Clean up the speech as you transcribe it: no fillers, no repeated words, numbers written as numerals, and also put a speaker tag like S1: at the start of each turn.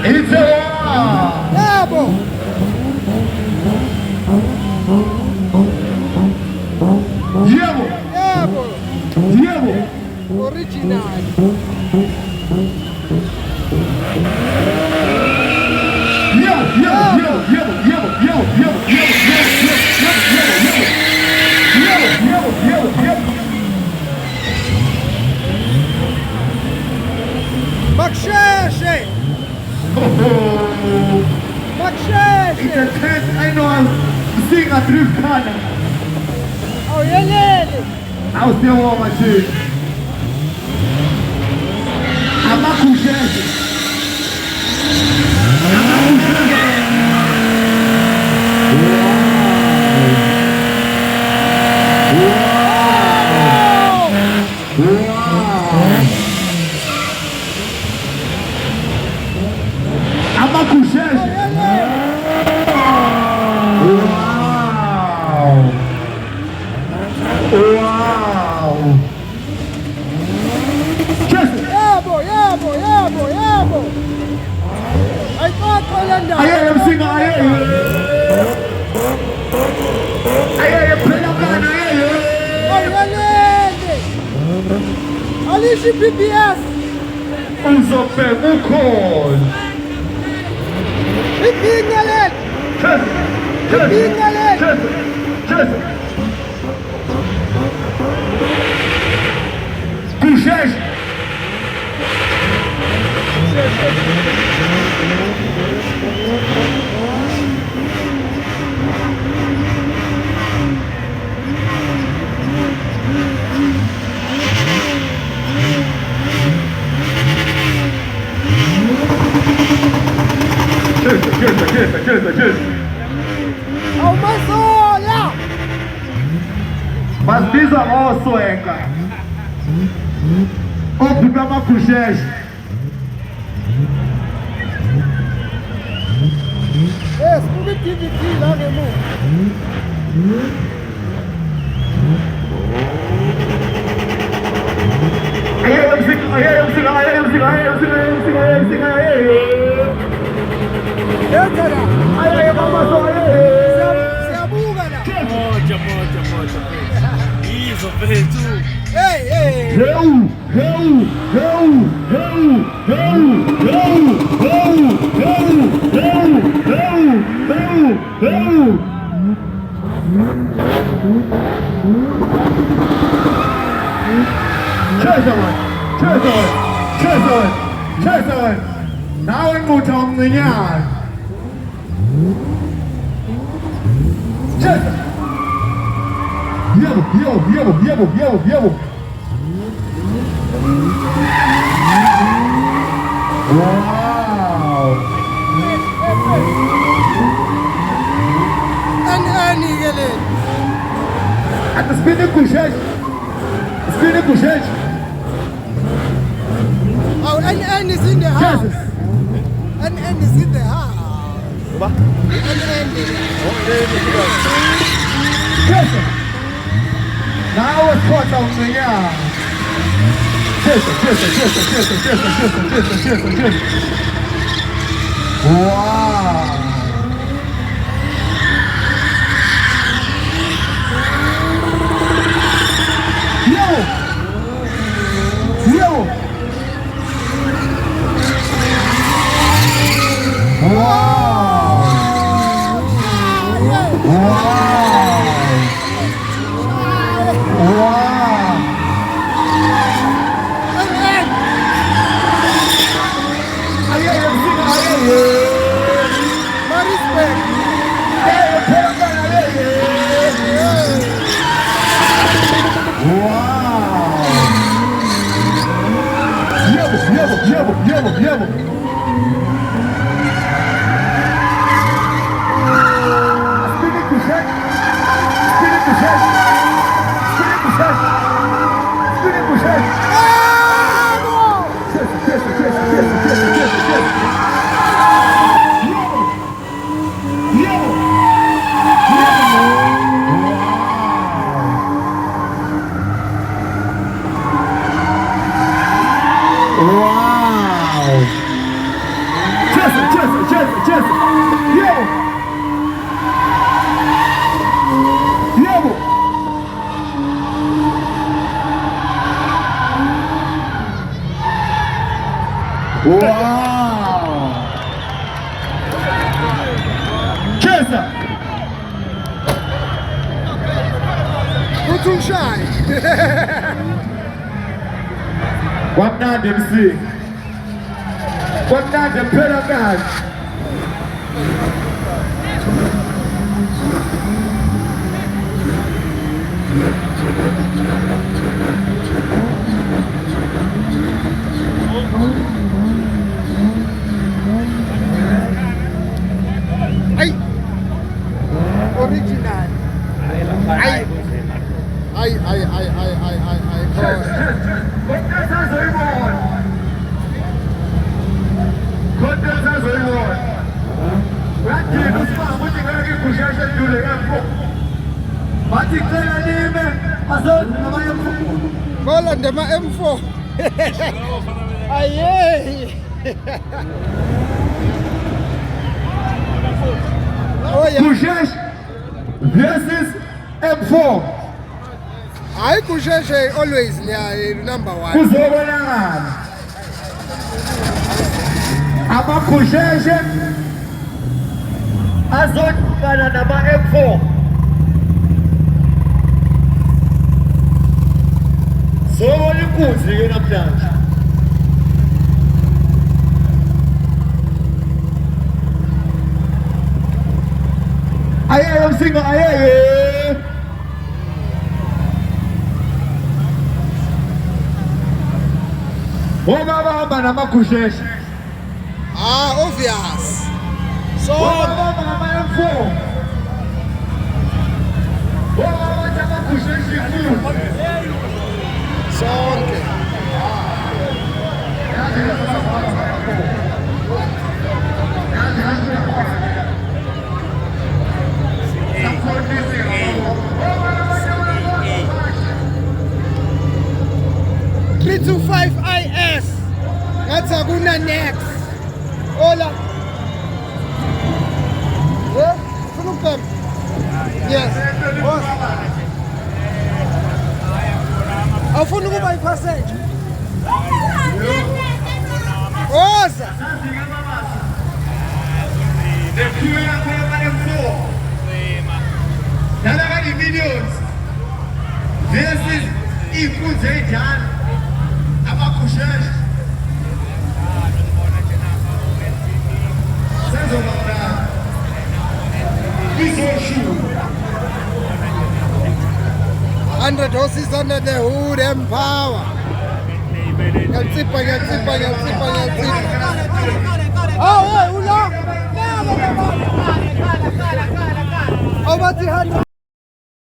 S1: It's a war.
S2: Bravo!
S1: Diego.
S2: Bravo!
S1: Diego.
S2: Originale! Maksheshe! Maksheshe!
S1: It's a 10th annual Singer Drift Carnival.
S2: Oh, yelele!
S1: I'll still want my shit. I'm not cool.
S2: Alice BBS!
S1: Usa pega o cone!
S2: Ipingalet! Ipingalet!
S1: Puxas!
S2: Oh, mas olha!
S1: Mas pisa mal, sueca! Óbvio pra Macuxés!
S2: Esse, como é que aqui lá, meu irmão?
S3: Isso, preto!
S2: Ei, ei!
S1: Now anh một chồng người nhà. Viemo. Wow.
S2: Ani, galera!
S1: Até spinning com gente.
S2: Oh, N is in the house! N is in the house!
S3: Oba!
S2: N.
S1: Now it's caught on the yard. Wow. Yo. Viemo. Wow! Chesa!
S2: Too shy.
S1: What not them see? What not them pedagogue?
S2: Ay. Original. Ay. Bola ndema M4. Aye. Oh yeah.
S1: Kushesh versus M4.
S2: I Kusheshe always number 1.
S1: Kuzobonakala. Amakusheshe azokufana nama M4. Sobona inkunzi ke namhlanje. Ayeye umsinga ayeye. Wababa namakusheshe.
S2: Obvious. So
S1: Wababa nama-M4. Wababa namakusheshe futhi.
S2: sonke. Three to 5 IS. That's a good next. Hola. Yeah, look them. Yes. Afuna ukuba ipassage. Oza.
S1: Nalakani millions. This is inkunzi enjani. Amakusheshe. Sezobona. Izoshu.
S2: 100 horses under the hood, empower. Nyatsipa. Oh, hey, ula. Over the 100.